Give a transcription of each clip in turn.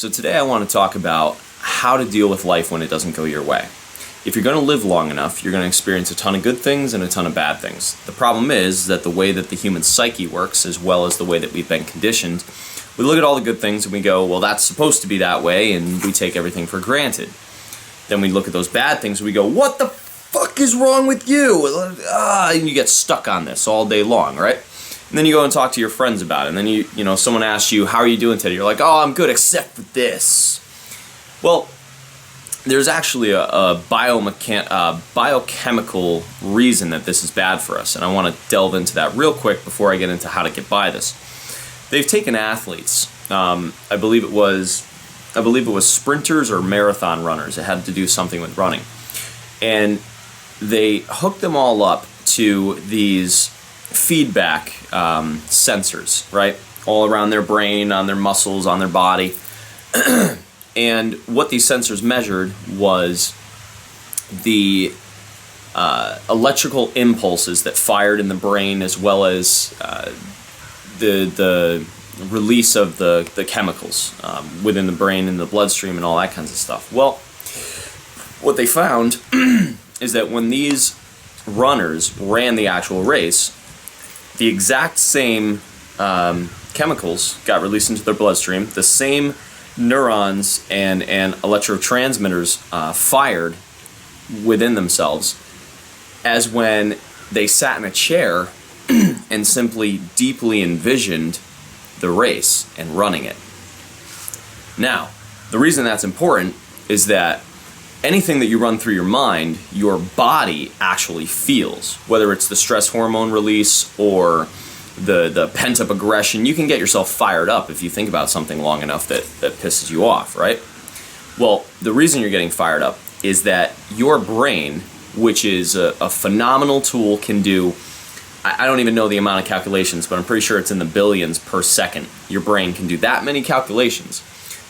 So today I want to talk about how to deal with life when it doesn't go your way. If you're going to live long enough, you're going to experience a ton of good things and a ton of bad things. The problem is that the way that the human psyche works, as well as the way that we've been conditioned, we look at all the good things and we go, well, that's supposed to be that way, and we take everything for granted. Then we look at those bad things and we go, what the fuck is wrong with you? And you get stuck on this all day long, right? And then you go and talk to your friends about it, and then you know, someone asks you, how are you doing today? You're like, oh, I'm good except for this. Well, there's actually a biochemical reason that this is bad for us, and I want to delve into that real quick before I get into how to get by this. They've taken athletes, I believe it was sprinters or marathon runners. It had to do something with running, and they hooked them all up to these feedback sensors, right, all around their brain, on their muscles, on their body. And what these sensors measured was the electrical impulses that fired in the brain, as well as the release of the chemicals within the brain and the bloodstream and all that kinds of stuff. Well, what they found is that when these runners ran the actual race, the exact same chemicals got released into their bloodstream, the same neurons and electrotransmitters fired within themselves as when they sat in a chair and simply deeply envisioned the race and running it. Now, the reason that's important is that anything that you run through your mind, your body actually feels. Whether it's the stress hormone release or the pent-up aggression, you can get yourself fired up if you think about something long enough that pisses you off, right? Well, the reason you're getting fired up is that your brain, which is a phenomenal tool, can do, I don't even know the amount of calculations, but I'm pretty sure it's in the billions per second. Your brain can do that many calculations.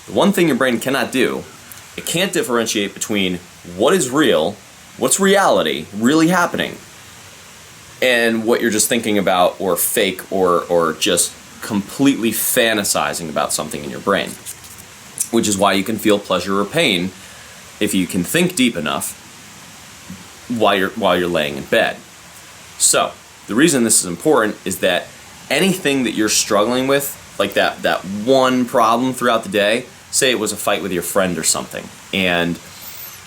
The one thing your brain cannot do, it can't differentiate between what is real, what's reality, really happening, and what you're just thinking about, or fake, or just completely fantasizing about something in your brain. Which is why you can feel pleasure or pain if you can think deep enough while you're laying in bed. So, the reason this is important is that anything that you're struggling with, like that one problem throughout the day, say it was a fight with your friend or something, and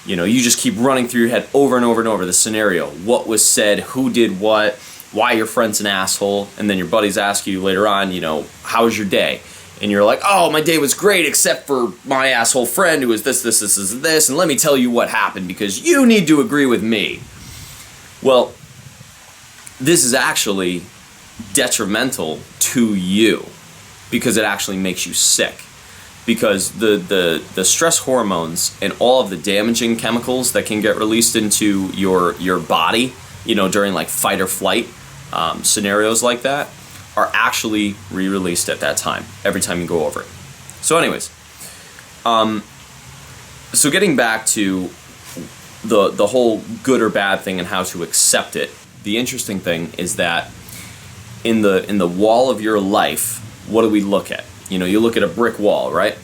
you know, you just keep running through your head over and over and over the scenario, what was said, who did what, why your friend's an asshole, and then your buddies ask you later on, you know, how was your day? And you're like, oh, my day was great except for my asshole friend who was this, and let me tell you what happened because you need to agree with me. Well, this is actually detrimental to you because it actually makes you sick. Because the stress hormones and all of the damaging chemicals that can get released into your body, you know, during like fight or flight scenarios like that, are actually re-released at that time, every time you go over it. So anyways, so getting back to the whole good or bad thing and how to accept it, the interesting thing is that in the wall of your life, what do we look at? You know, you look at a brick wall, right?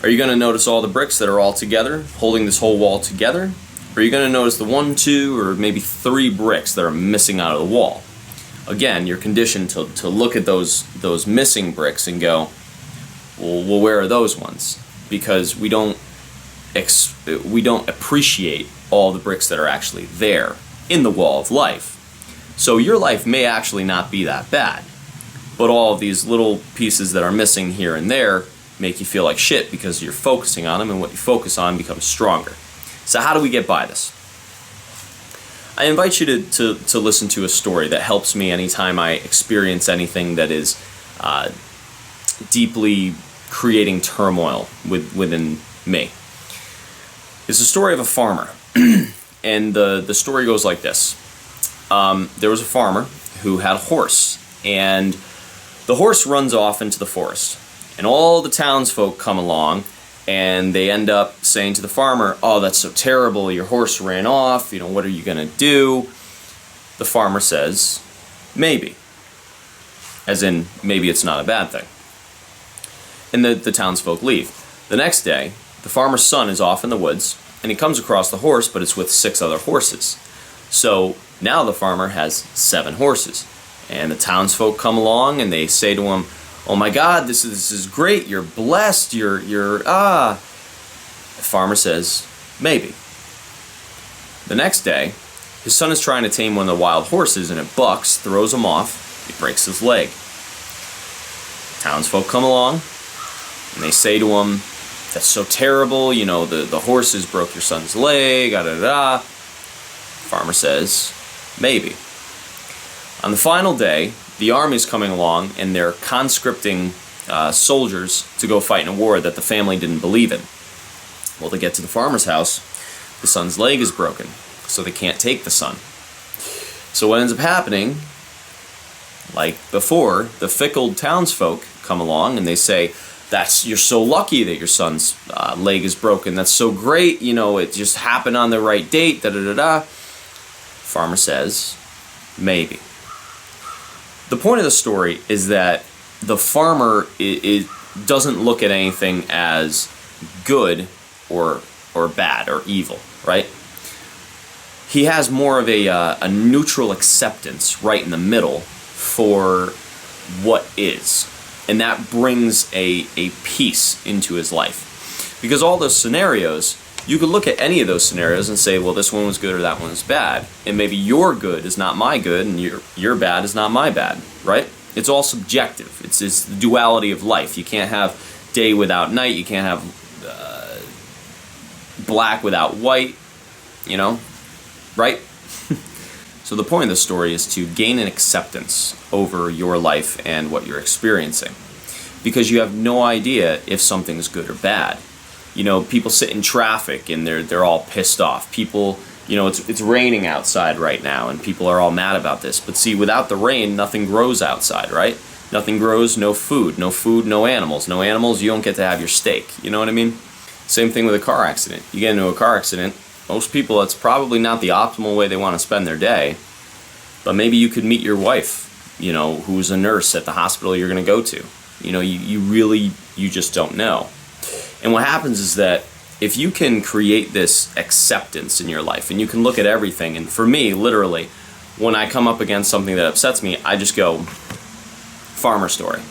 Are you going to notice all the bricks that are all together, holding this whole wall together? Or are you going to notice the 1, 2, or maybe 3 bricks that are missing out of the wall? Again, you're conditioned to look at those missing bricks and go, well, where are those ones? Because we don't appreciate all the bricks that are actually there in the wall of life. So your life may actually not be that bad. But all of these little pieces that are missing here and there make you feel like shit because you're focusing on them, and what you focus on becomes stronger. So how do we get by this? I invite you to listen to a story that helps me anytime I experience anything that is deeply creating turmoil within me. It's a story of a farmer. And the story goes like this. There was a farmer who had a horse, and the horse runs off into the forest, and all the townsfolk come along, and they end up saying to the farmer, oh, that's so terrible, your horse ran off, you know, what are you going to do? The farmer says, maybe. As in, maybe it's not a bad thing. And the townsfolk leave. The next day, the farmer's son is off in the woods, and he comes across the horse, but it's with 6 other horses. So now the farmer has 7 horses. And the townsfolk come along and they say to him, "Oh my God, this is great, you're blessed, The farmer says, "Maybe." The next day, his son is trying to tame one of the wild horses, and it bucks, throws him off, he breaks his leg. Townsfolk come along, and they say to him, "That's so terrible, the horses broke your son's leg, da-da-da." Farmer says, "Maybe." On the final day, the army's coming along, and they're conscripting soldiers to go fight in a war that the family didn't believe in. Well, they get to the farmer's house, the son's leg is broken, so they can't take the son. So what ends up happening, like before, the fickle townsfolk come along and they say, "You're so lucky that your son's leg is broken. That's so great. It just happened on the right date. Da da da da." Farmer says, "Maybe." The point of the story is that the farmer doesn't look at anything as good or bad or evil, right? He has more of a neutral acceptance right in the middle for what is. And that brings a peace into his life. Because all those scenarios, you could look at any of those scenarios and say, well, this one was good or that one was bad. And maybe your good is not my good and your bad is not my bad, right? It's all subjective. It's the duality of life. You can't have day without night. You can't have black without white, right? So the point of the story is to gain an acceptance over your life and what you're experiencing, because you have no idea if something's good or bad. People sit in traffic and they're all pissed off. People, it's raining outside right now and people are all mad about this. But see, without the rain, nothing grows outside, right? Nothing grows, no food, no animals. No animals, you don't get to have your steak. You know what I mean? Same thing with a car accident. You get into a car accident, most people, that's probably not the optimal way they want to spend their day. But maybe you could meet your wife, who's a nurse at the hospital you're going to go to. You just don't know. And what happens is that if you can create this acceptance in your life, and you can look at everything, and for me, literally, when I come up against something that upsets me, I just go, farmer story.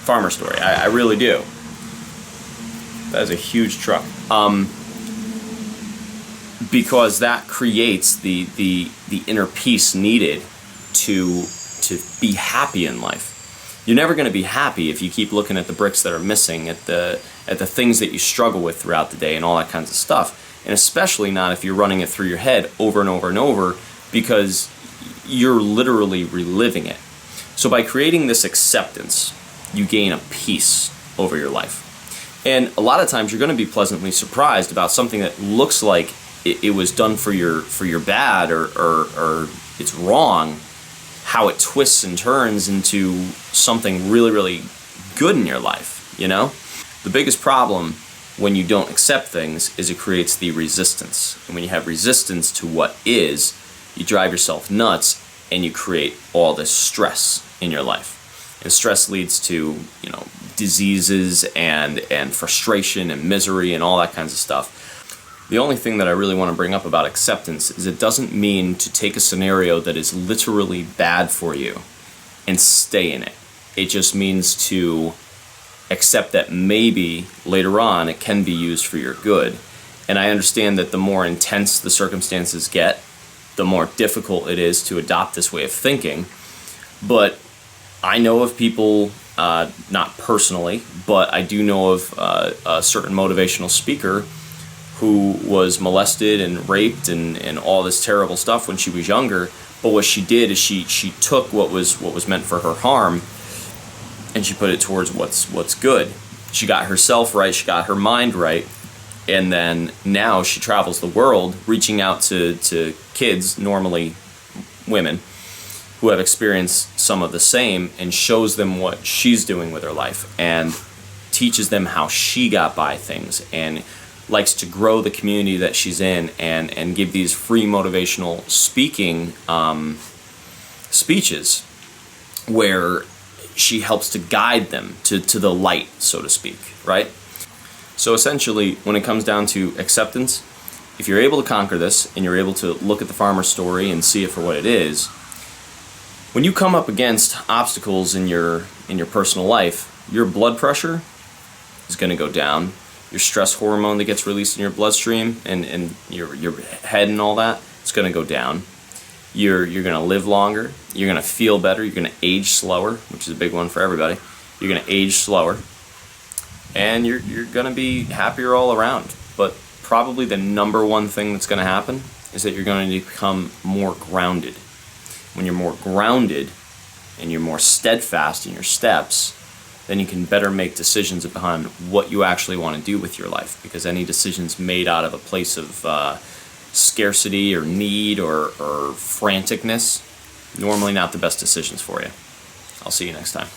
Farmer story. I really do. That is a huge truck. Because that creates the inner peace needed to be happy in life. You're never going to be happy if you keep looking at the bricks that are missing, at the things that you struggle with throughout the day and all that kinds of stuff. And especially not if you're running it through your head over and over and over, because you're literally reliving it. So by creating this acceptance, you gain a peace over your life. And a lot of times you're going to be pleasantly surprised about something that looks like it was done for your bad or it's wrong, how it twists and turns into something really, really good in your life, The biggest problem when you don't accept things is it creates the resistance. And when you have resistance to what is, you drive yourself nuts and you create all this stress in your life. And stress leads to, diseases and frustration and misery and all that kinds of stuff. The only thing that I really want to bring up about acceptance is it doesn't mean to take a scenario that is literally bad for you and stay in it. It just means to accept that maybe later on it can be used for your good. And I understand that the more intense the circumstances get, the more difficult it is to adopt this way of thinking. But I know of people, not personally, but I do know of a certain motivational speaker who was molested and raped and all this terrible stuff when she was younger. But what she did is she took what was meant for her harm and she put it towards what's good. She got herself right, she got her mind right, and then now she travels the world reaching out to kids, normally women, who have experienced some of the same, and shows them what she's doing with her life and teaches them how she got by things, and likes to grow the community that she's in and give these free motivational speaking speeches where she helps to guide them to the light, so to speak, right? So essentially, when it comes down to acceptance, if you're able to conquer this and you're able to look at the farmer's story and see it for what it is, when you come up against obstacles in your personal life, your blood pressure is going to go down. Your stress hormone that gets released in your bloodstream and your head and all that, it's going to go down. You're going to live longer. You're going to feel better. You're going to age slower, which is a big one for everybody. You're going to age slower. And you're going to be happier all around. But probably the number one thing that's going to happen is that you're going to become more grounded. When you're more grounded and you're more steadfast in your steps, then you can better make decisions behind what you actually want to do with your life. Because any decisions made out of a place of scarcity or need or franticness, normally not the best decisions for you. I'll see you next time.